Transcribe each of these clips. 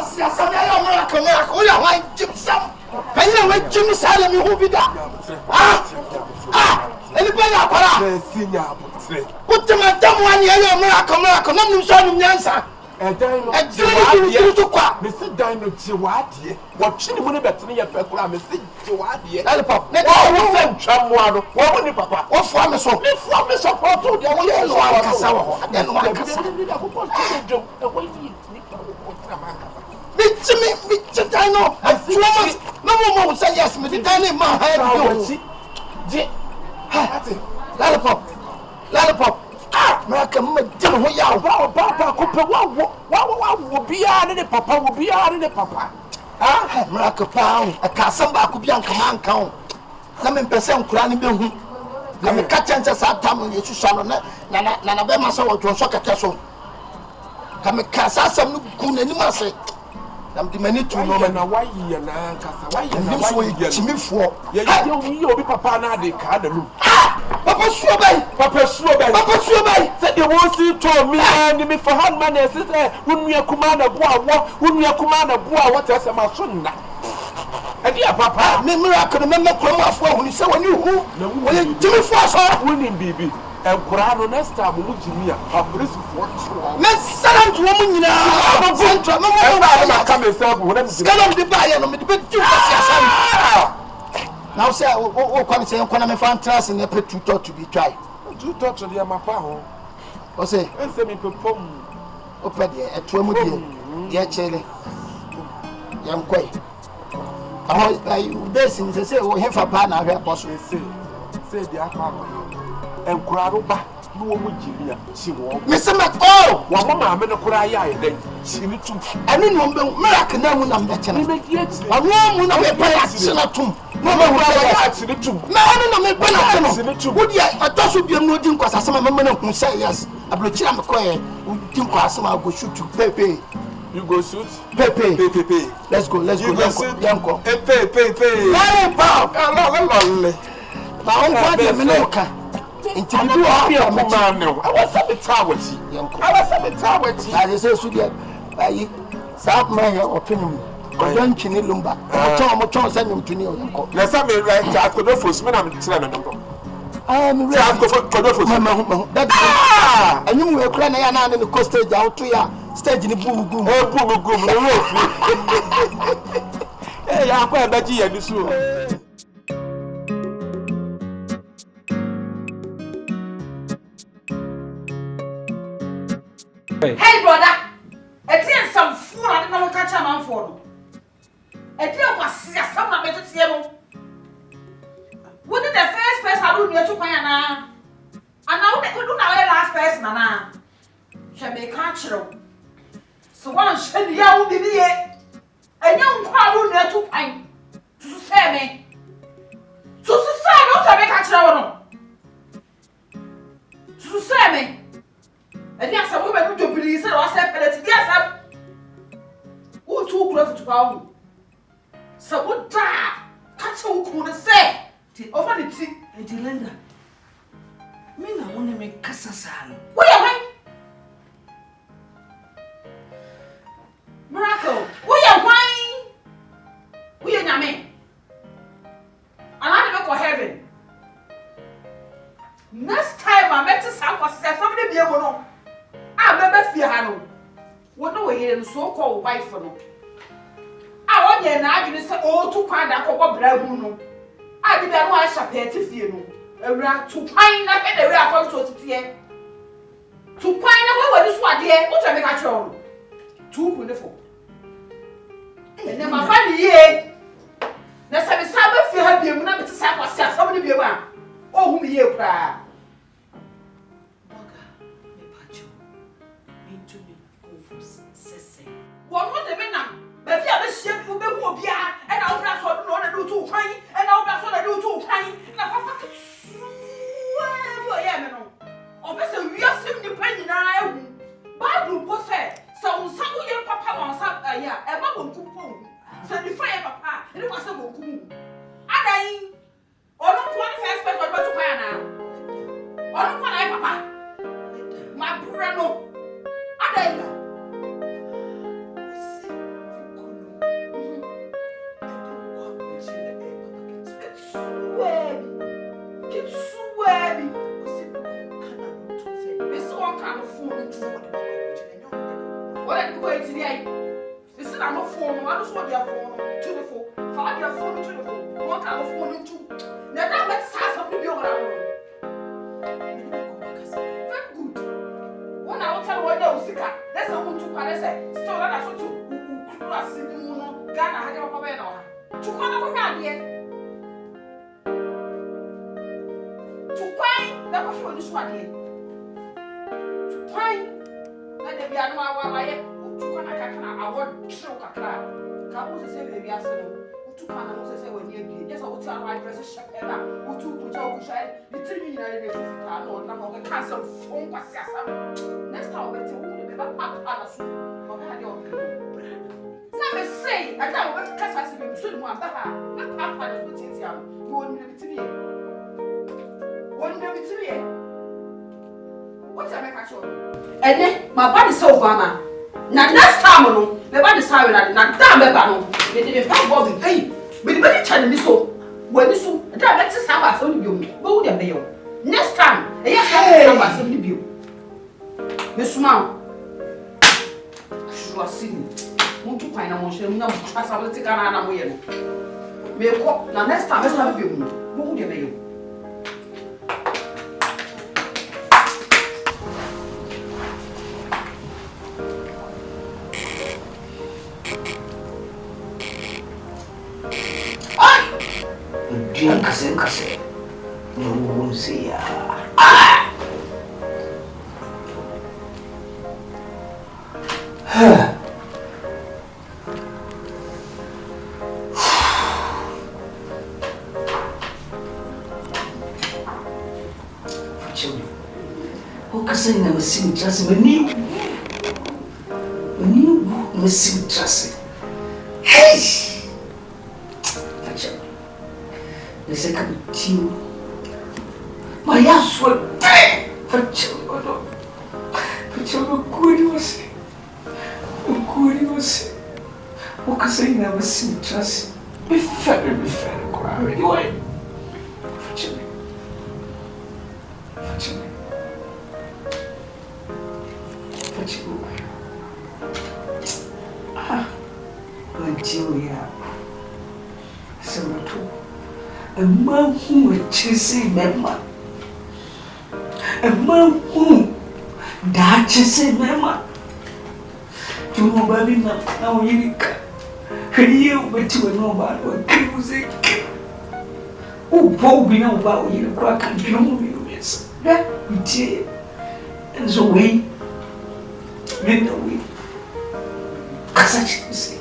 was Miracle. I Jim Sam. I know Jim Salem who be that. Anybody? Senior. Put them at them 1 year, Miracle. No, son, answer. And then to quack. Mr. Dino Chiwadi. What she would have been a peculiar Mr. Chiwadi. Elpop. Let us send someone. What will you, Papa? What for me so? If from the support to the only one, and then one I know. No more say yes, Mr. Dino. My head. Lollipop. Miracle, Jim, we are Papa, will be out in the Papa, will be out in the Papa. Miracle Pound, a Cassamba could be on command count. Let me present Cranny Bill. Let me catch and just time when you shall not. Nana Bema saw to a shock at Castle. Come a Cassa, some good animals. I'm the many to know why you and why you get me for. You'll be Papa now, they can't. Papa Swabay, said you won't see to me and me for hand money, sister. Wouldn't you command a boy? Wouldn't you command a boy? What else am I son? And dear Papa, Miracle, remember Cromwell for when you say when you who? Jimmy Foss, winning baby. And Corano next time will look me a police for Miss woman now. I'm come yourself when I'm scared the buyer on the big. Now, say, oh, come say, I'm going to find trust in the pet to be tried. 2 thoughts of the Amapaho. Or say, and send me perform. Open the at 2 dear Chile. Young Quay. I basing to say, oh, have a partner, I possibly say the Apapa. And Craroba, you will Gyidie. She won't. Mr. McCall, one mamma, I'm cry, then she need to. I don't know, Miracle, no one I'm better. I make yet a woman of a palace. No, would I thought would be a new thing because some women who say yes. I brought you McCoy, who think I go shoot to Pepe. You go shoot Pepe. Let's go, Yanko. And pay. I was a bit tired. I was a South Maya opinion. I don't kill Lumba. I'm trying to send him to New York. Let's have me right. I could go for Smith. I'm telling them. I'm ready for that. And you were crying in the coast stage out to ya stage in the boom. Hey, I'm quite a Gyidie this way. Hey, brother. It's some fool I don't know what catch a man for. A deal was some of it. Wouldn't the first person I do near to Payana? And now they would do now the last person, Anna. Shall be catcher. So one should be out in the air. A young crowd near to Pine. To say me. To say, not to make catcher. To say me. And yes, I woman to believe I said, yes, who too close to power. So what catch who could say over the tea and the lender. Me, I want to make Cassasan. What am I? Miracle, we are wine. We are Yame. And I never go heaven. Next time I met a South was somebody be able to. I remember Fiano. What no way in so called wife for no. I want you and I didn't say, oh, to find a couple of brown. I did not want to pay to you. A rat to find up at the rap to here. To find out where this one, dear, what I make a show. Too wonderful. And then my family, let's have a Sabbath for her, be not to say myself, somebody be around. Oh, whom you cry. One more the men, but the other ship will be who be, and I'll not want to do too fine, and I'll not want to do too fine. Now, I am. Obviously, we are simply depending on our Bible was said. So, some young papa wants up a year, a bubble coupon. So, the fire papa, it was a book. I dying. Or not one first paper but to Pana. Or not one I papa. My brano. I dying. sit on the phone, I just want their phone to the phone, for their phone to the phone, what kind of phone into. Now that makes us something beyond our own. Very good. One hour tell what they sick. That's a woman to say, so that's what you cross in the moon, Ghana, I have a man. To come up here. To find that was what this one here. To find that they be a no to come I want to show a crowd. Cabos say, baby, I said, to come and say, when you yes, I will tell my dress a shop, who took Joe Shine, the 3 million or number of cancel phone was next time, we'll tell you about Palace or had your let me say, I can't wait to catch us if you should want that. Not Papa is with you. Won't never to me. Won't never to me. What's a make a show? And then my body's so Obama. Now, next time, the body's hiring at not damn the battle. They didn't have Bobby. Hey, with the body challenge so. When you so, that makes us have us only you. Go with the mail. Next time, yes, I have us only you. Miss Mount, you are seeing. Muito pai na monche, não passa a ficar na mulher. Meu corpo, na nesta vez sabe bem, vou de meio. Ai! Dia case. Não sei. Ah! Kasi na masim trust mani masim trust hey acha nesse cabitinho mas a sua facho cure você o kasi na masim trust me fere claro e oi facho until we are so a man who is chasing member, a man who that chasing member. You know, baby, now you but you know about what music. Oh, Bobby, now about you, crack and you, yes, and so we. Then the way. Such you say.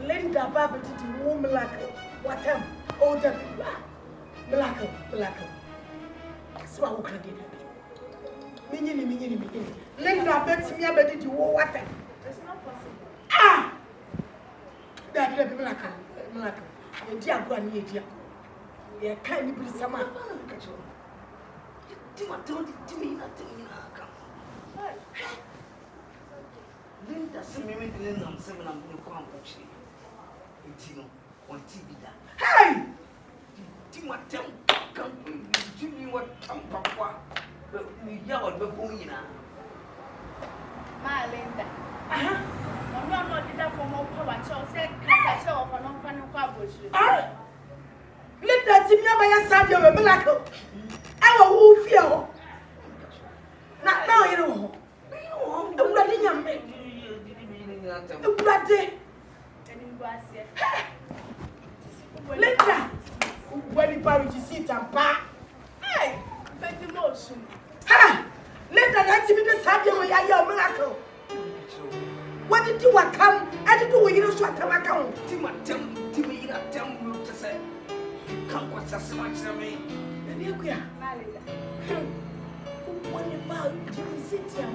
Linda Baba did the woman like what am older black. That's what we can do. Mini. Linda bet me about the war water. It's not possible. Ah! That is black. You dear go and dear. You can't be some man. Linda sent me Linda and 7 and you come watching. On TV. Hey! Timatem, come to me what Papa. We yell at the Boina. My Linda. I'm not did that for more power. So say, I show for no fun of publish. Linda, Timmy, by your side, you're a miracle. I will feel. Not now, you know. I'm ready, young man. Linda, when you bury the seat and pa. Hey, Betty Motion. Ha! Linda, that's me the Sadio, your miracle. What did you come? I didn't do you shut up account. Timmy, tell me to say. Come, what's a smart to me? And here we are. When you bow, you sit here.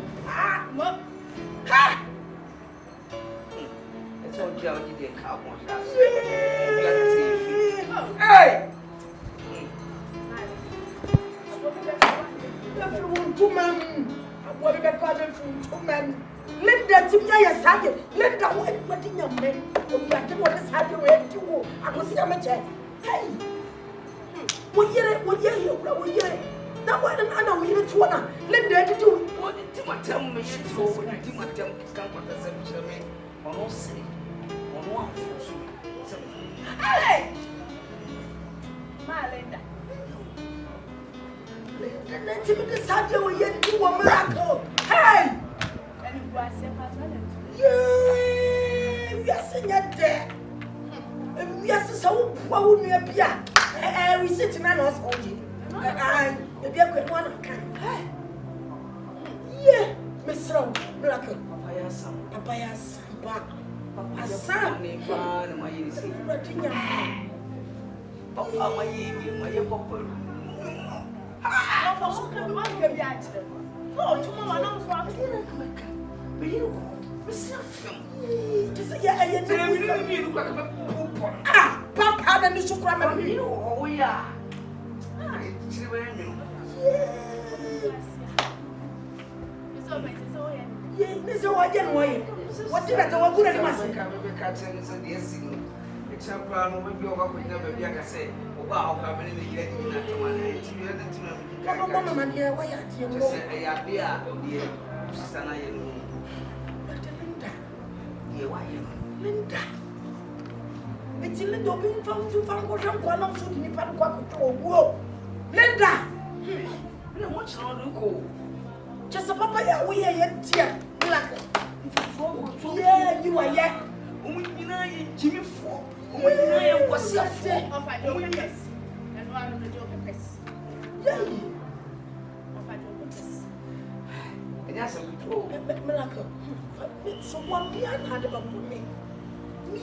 Mom. It's all Gyidie cowboy. Hey! Everyone, two men. What did I call them from two men? Linda, Timya, Sadia. Linda, what in your men? You are the one that's happy with you. I was see a match. Hey! What year? That one and I know you to one. Linda, did you? What did you tell me? She's over. I did not tell me to come with the cemetery. On all say, on one for hey! My Linda. Linda, let him decide you will yet do a miracle. Hey! And you are saying, yeah, we are saying that there. We are so poor, we are here. We sit in an hospital. Maybe a quick one. Yeah, Miss Rowe, Miracle. Papaya, back. A son, my ears. Papa, my papa. Oh, tomorrow, I know Papa, then you should cry. Oh, yeah. This is what I didn't want. What did I do? What did I do? Champion will be over with never be. I say, wow, I'm in the year. Mamma, dear, why are you? Dear, sister, I am. Linda. It's Linda being found to find what I'm going to do. Linda. What's wrong to go? Just a papa, we are yet, dear. Yeah, you are yet. Jimmy for. What's your say? Of I don't yes. And one of the joke of this. Yay! Of I don't this. And that's a good miracle. So one behind had about me.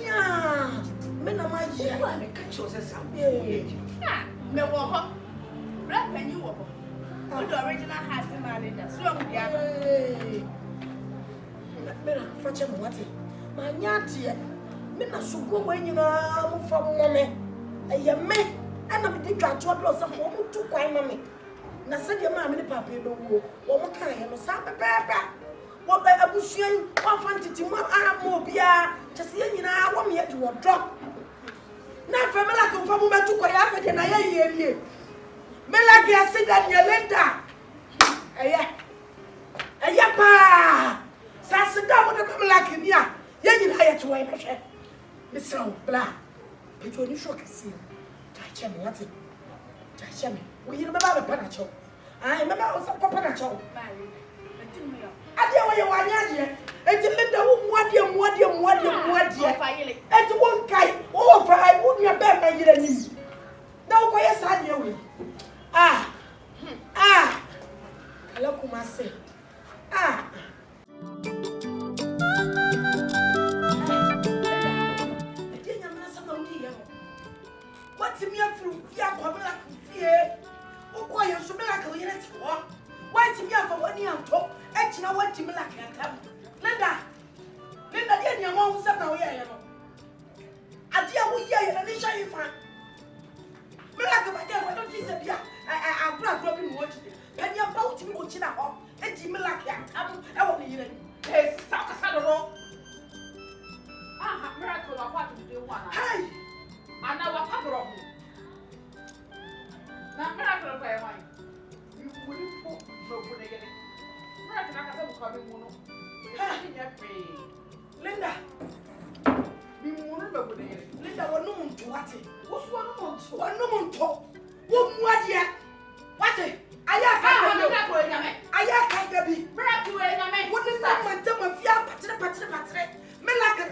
Yeah, men are my dear. I catch something. No, black and you. The original has the man. So I'm fetch him what? My yanty. Mina sugo when you know from mommy. A young man, and I'm the cat to blow some woman to quite mommy. Now said your mammy, papa, no war, or kind of Santa Papa. What by a bushing, one fancy to one arm more beer, just saying, you know, I want me to drop. Now, for me, like a woman to quite after than I hear you. Me like I said that your Linda. A yapa. Sassadam with a like him, yeah. You hire to wipe a shed. Miss Blah. But when you shock a scene, touch him, what's it? Touch him. We remember the panacho. I remember also panacho. I dare where you are here. And to let the woman, what you and to one guy, oh, for I wouldn't have been my enemy. Now, why is I you? Hello, Kumase. What's in your fruit? Yeah, oh, you're so miracle. Why to me for 1 year talk? And you know what to me like Linda, dear, your mom said, no, yeah, I dear, we hear and they show you fine. Miracle, my dear, what don't you say? I'm proud of you watching it. And you're about to be watching at home. And you me like that. I want to hear it. Hey, stop us at the road. Miracle, I want to do one. Hey! And now what happened? Now, Miracle, where am I? You wouldn't put Brobery again. Miracle, I can't come in one. Linda, you won't remember Linda, what no one to what it? What's 1 month? What no one talk? What yet? What it? I can't be. What is that? My dumb of your patri. Melaka,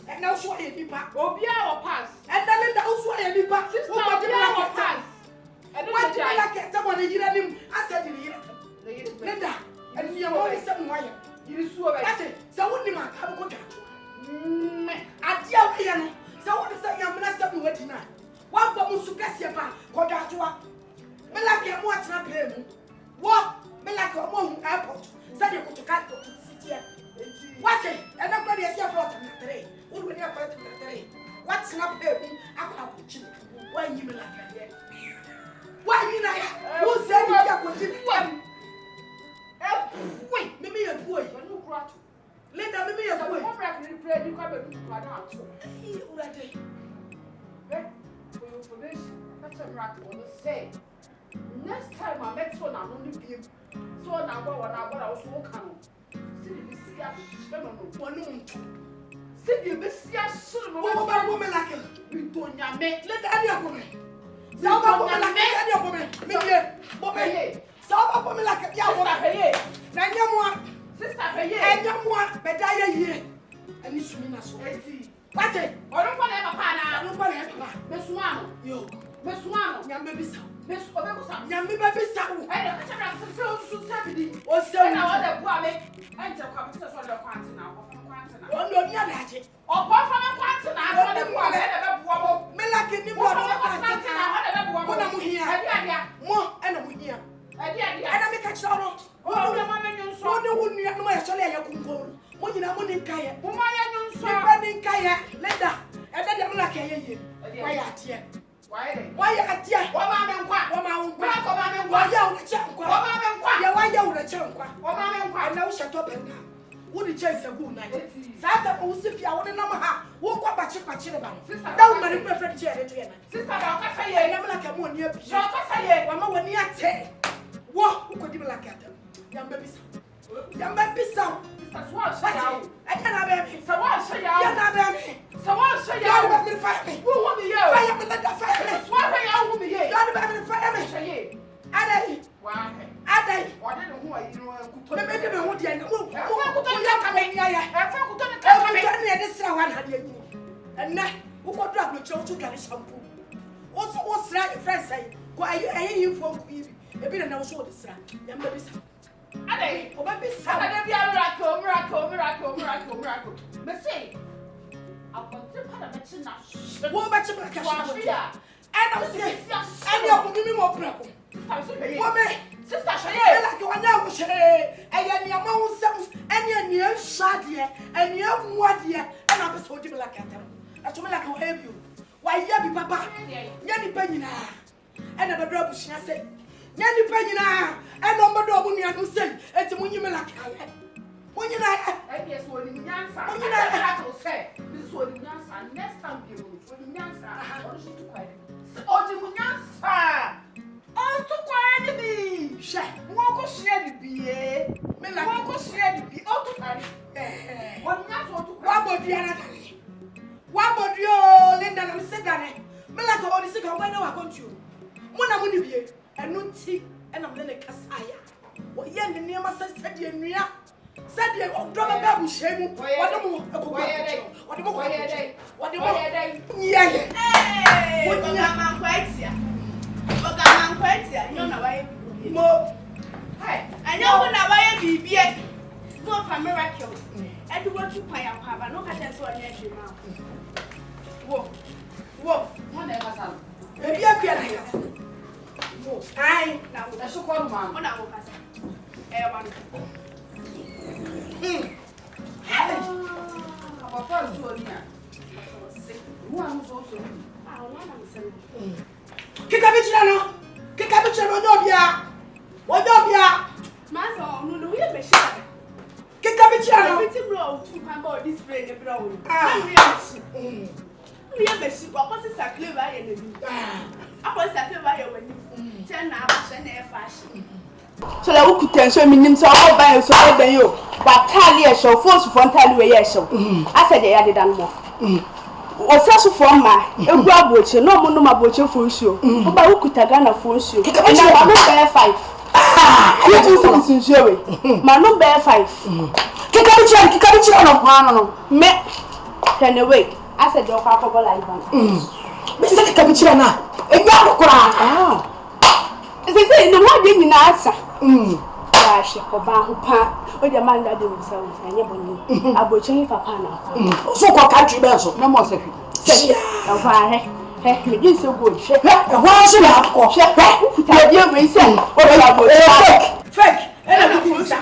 and now show you pass. And then Linda also a pass. And what did I get someone in him? I said, Linda, and you are only 7 wire. You saw that. So what do you have a good at Yellow? So what is that young man? What tonight? What was to guess your back? What got you up? say, next time I met one, I'm only be so now what I was walking. See the Bessia, son of a woman like him. We don't make let any woman. Some of them like any woman. Bobby, some of them like a young woman. Nanyamwa, sister, and young one, but I hear. And it's me, so what's it? I don't want to have a pan. I don't want to have a pan. Miss One, you, Miss One, young baby, Miss Obebusa, young baby, I don't so Saturday. Or so now, the boy, and the competitors on the quantity now. Oh, no, you're not it. Or both from a quantity now. Me like it, you want to have here. More and I'm here. And I make a shout. Oh, the man, you saw the wound you have no actually. When you are running Kaya, running Kaya, Linda, and then I'm like a year. Why at ye? Why at ye? Why you shut up and now? Would you chase a good night? Sata Usifia, I want to know how. Walk up at your sister. Don't let him prefer chair. Sister, I'll say, I'm like a moon near Pishaka. One more near 10. What? Who could you like at them? Young baby. Young baby, son. That's what I cannot have me. So what shall you not have me? So what shall you have me fire me? Who will be you? I am the fire me. What are you with me? You don't have me fire me. Addy. Addy. What did who are you? Maybe the wood and move. I and now, who got drop your child to carry shampoo? Also, what's right? Your friends say, why are you from Queenie? A bit of no show this round. Young baby. Allez, on va baisser. Ça va bien miracle. Mais c'est, à partir de la médecine, on va te mettre à changer. And you're putting me more problem. Sister, like you are now, and your mouth sounds, and your near shot here, and your what here, and I'm so like that. I told me like I'll help you. Why, Yabby Papa, Yanny Penina, and a drop, she said. Nanny Penina, and no more double me, I will say, and to when you like when you like, yes, when you answer, when you say, this was the answer, next time you will answer, or she to quiet. Oh, the answer, oh, to quiet me, share, walk or share the beer, walk or share the beer, oh, to carry, what about the other? What about you, Linda, and Sedane? Melaka, or the second, when I want you. Mona Munibie. And no tea, and I'm going to Casaya. What young and near my said you, Emilia? Said you, oh, drop a baby shame. What the more? What the more? What the more? Yeah, what the man quite here? What the man quite here? You know why? More. Hey, I know when I buy a BB. Go for Miraculous. And do what you pay up, have no catch on your mouth. Whoa, one day, my son. Maybe I can't. Ai, now that's so called man. When I will pass. Our father told me. Who am so sorry? Kikabichano, Nobia. What Nobia? Master, no, we have a shot. Kikabichano, it's a blow to come out this spring and blow. We have a ship. What is a clever enemy? I was a clever when you. So that we could show me names all by so than you. But Talia show force from Talia show. I said they added more. Was also from my grab watch, no more no watching for show. But who could have a full show? And I will bear 5. You do something showing. My no bear 5. Kikabichano, no, me. Turn away. I said, your papa like one. Mr. Kikabichana, a young crowd. They say no one didn't answer. Gosh, or the man that themselves, and your money. I will change for Pana. So called country bells, no more secret. Hey, you so good. Why should I call? You may say, or I will fake. And I will say,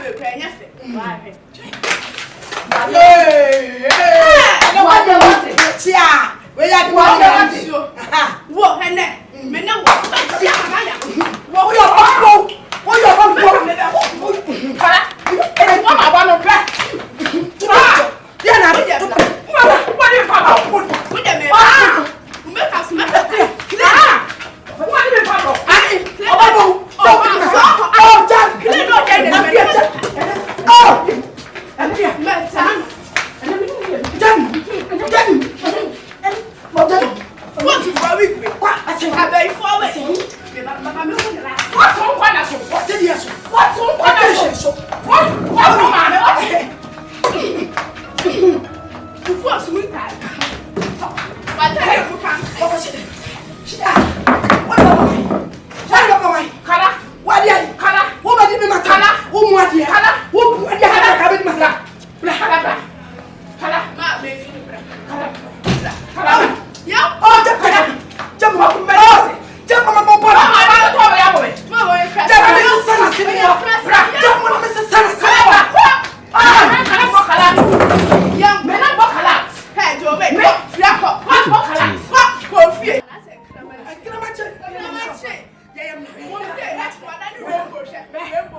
What's on corner? What did you say? What's on corner? What you force me that. But I can't. What was it? What about me? Kala. What did Kala? What did me matter? Who want you? Kala. Who want you? Kala. Kala. Ma, me feel Kala. Yeah. Oh, jump up. Jump on my boy.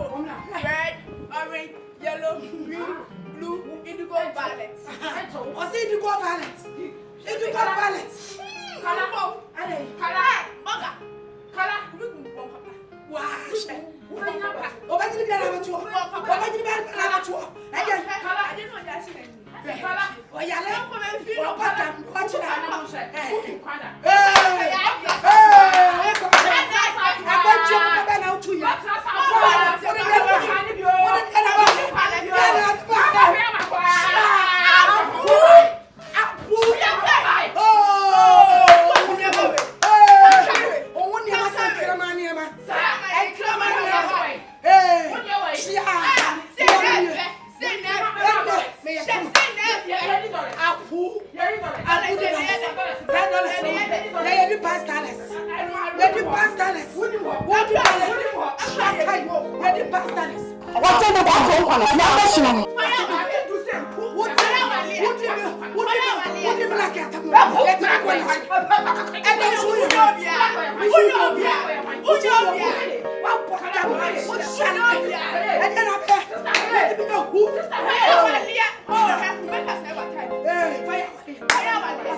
I'm red, orange, yellow, green, blue, indigo, violet. What's indigo violet? Indigo violet. Color. Color. Color. Wash. Obadi bi ala batu. Obadi bi ala batu. Again. Color. I didn't know that shit. Color. Oyale. Opata. Ochina.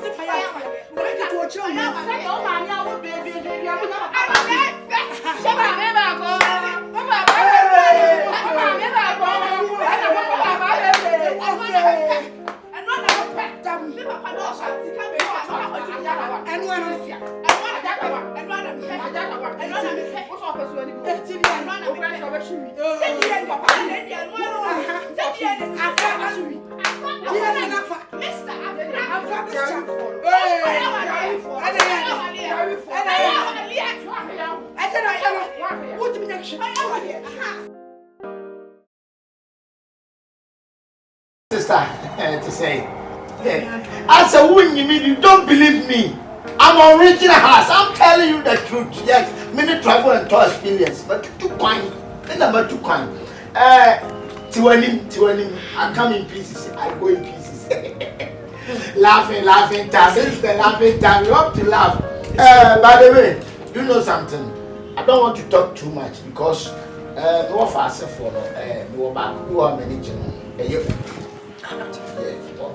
Sister, to say, as a woman, you don't believe me. I'm original house. I'm telling you the truth. Yes, many travel and tour experience, but too kind. The number 2 kind. Tiwanim, I come in pieces. I go in pieces. laughing time. This is the laughing time. You have to laugh. By the way, you know something? I don't want to talk too much because no fast for no back who are managing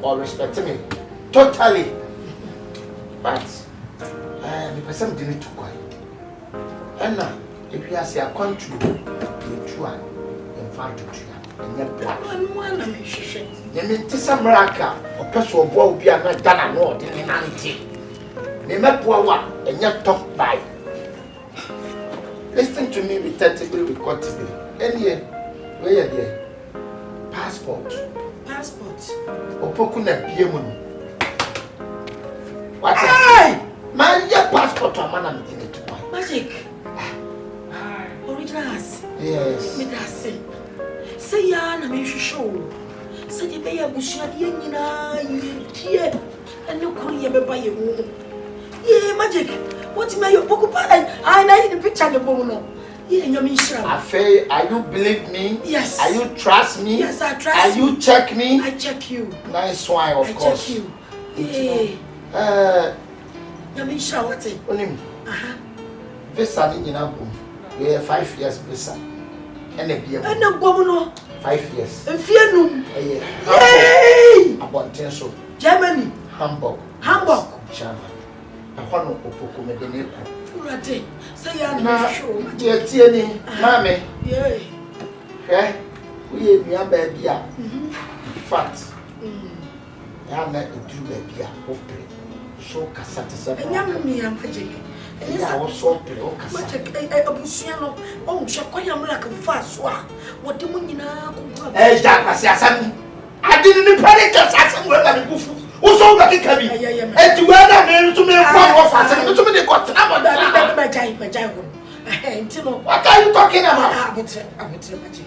or respect me totally. But the person didn't too quiet. And now, if you see a country, you Twan in front of you. And you're black. One of me, she said. You mean to some miracle or person will be a not done more than an auntie. They met poor one and you're talked by. Listen to me attentively, recordedly. And yet, where are they? Passport. Opokuna Biamun. What? Hey! Man, your passport to a man I'm giving to buy. Magic. Originals. Yes. Me say. Say ya na me show. Say the be abusua de nyina ye and no korea be buy you. Yeah, Magic. What me your pokupa I na in the picture the bone no. Yeah, Afe, are you believe me? Yes. Are you trust me? Yes, I trust you. Are you check me? I check you. Nice one, of course. I check you. Yeah. Yamisha, what's it? Onim. Visa ni nyina bom. We have 5 years visa. And a beer. And a woman 5 years. And fear no. Hey! About so. Germany. Hamburg. China. I want to opoko me de Rate, say ya show. Dear Tierney, Mammy. Yeah. Eh? We have baby. Fat. I am not a true baby. So Cassata. And young me, Magic. Yeah, I was so play. Okay, Abusiano. Oh, Shakwaya Miracle fast. What the money now? Eh, Jack, I didn't panic just as well as Bufu. Who's all that can be? And to wear men to me, what and to me, they got that. My child. What are you talking about? I would say magic.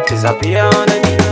Disappear on the